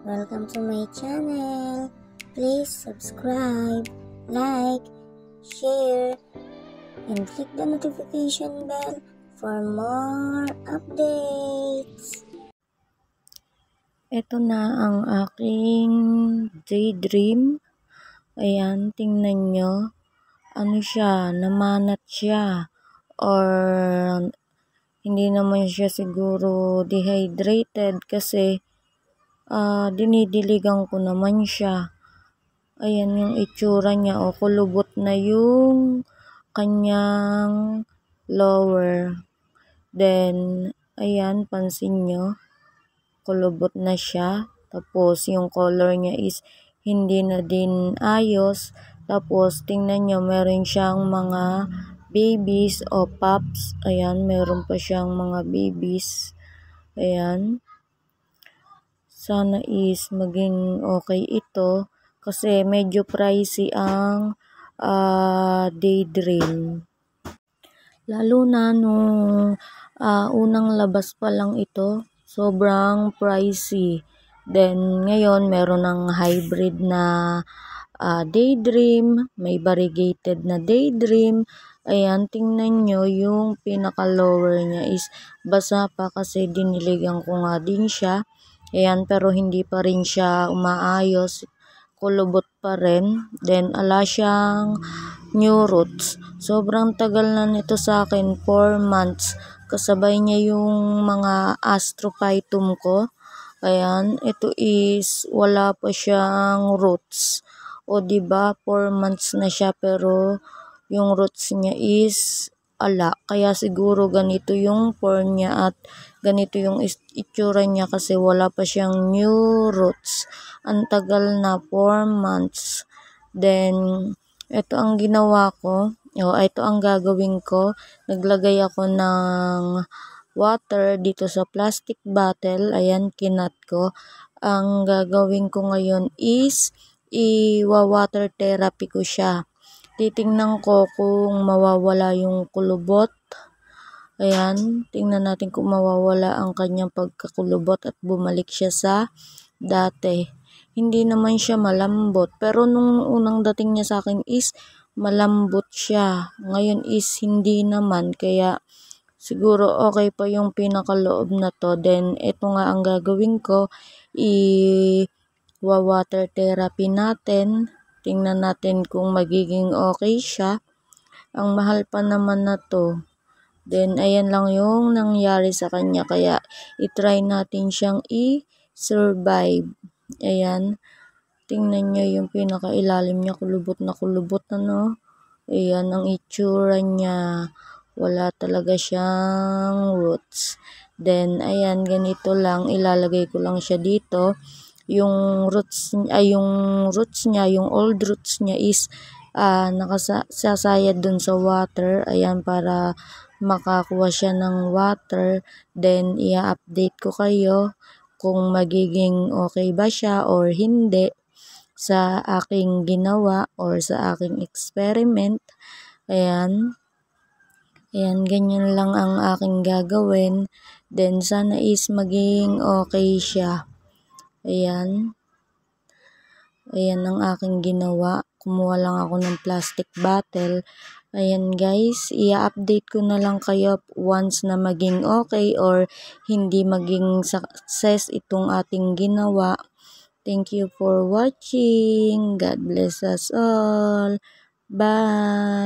Welcome to my channel. Please subscribe, like, share, and click the notification bell for more updates. Ito na ang aking daydream. Ayan, tingnan nyo. Ano siya, namanat siya. Or hindi naman siya siguro dehydrated kasi dinidiligan ko naman siya. Ayan yung itsura niya. O, kulubot na yung kanyang lower. Then, ayan, pansin nyo. Kulubot na siya. Tapos, yung color niya is hindi na din ayos. Tapos, tingnan nyo, meron siyang mga babies o pups. Ayan, meron pa siyang mga babies. Ayan. Sana is maging okay ito. Kasi medyo pricey ang daydream. Lalo na nung unang labas pa lang ito. Sobrang pricey. Then, ngayon, meron ng hybrid na daydream. May variegated na daydream. Ayan, tingnan nyo, yung pinaka-lower niya is basa pa kasi diniligan ko nga din siya. Ayan, pero hindi pa rin siya umaayos. Kulubot pa rin. Then, ala siyang new roots. Sobrang tagal na nito sa akin, 4 months. Kasabay niya yung mga astrophytum ko. Ayan, ito is wala pa siyang roots. O diba, 4 months na siya pero yung roots niya is ala. Kaya siguro ganito yung form niya at ganito yung itsura niya kasi wala pa siyang new roots. Ang tagal na, 4 months. Then, ito ang ginawa ko. Ito ang gagawin ko. Naglagay ako ng water dito sa plastic bottle. Ayan, kinat ko. Ang gagawin ko ngayon is i-water therapy ko siya. Titingnan ko kung mawawala yung kulubot. Ayan, tingnan natin kung mawawala ang kanyang pagkakulubot at bumalik siya sa dati. Hindi naman siya malambot, pero nung unang dating niya sa akin is malambot siya. Ngayon is hindi naman, kaya siguro okay pa yung pinakaloob na to. Then, ito nga ang gagawin ko, i-water therapy natin. Tingnan natin kung magiging okay siya. Ang mahal pa naman na to. Then, ayan lang yung nangyari sa kanya. Kaya, itry natin siyang i-survive. Ayan. Tingnan nyo yung pinakailalim niya. Kulubot na kulubot na, no? Ayan ang itsura niya. Wala talaga siyang roots. Then, ayan, ganito lang. Ilalagay ko lang siya dito. Yung roots niya, yung old roots niya is nakasasayad dun sa water. Ayan, para makakuha siya ng water. Then, i-update ko kayo kung magiging okay ba siya or hindi sa aking ginawa or sa aking experiment. Ayan. Ayan, ganyan lang ang aking gagawin. Then, sana is maging okay siya. Ayan. Ayan ang aking ginawa. Kumuha lang ako ng plastic bottle. Ayan guys, i-update ko na lang kayo once na maging okay or hindi maging success itong ating ginawa. Thank you for watching. God bless us all. Bye!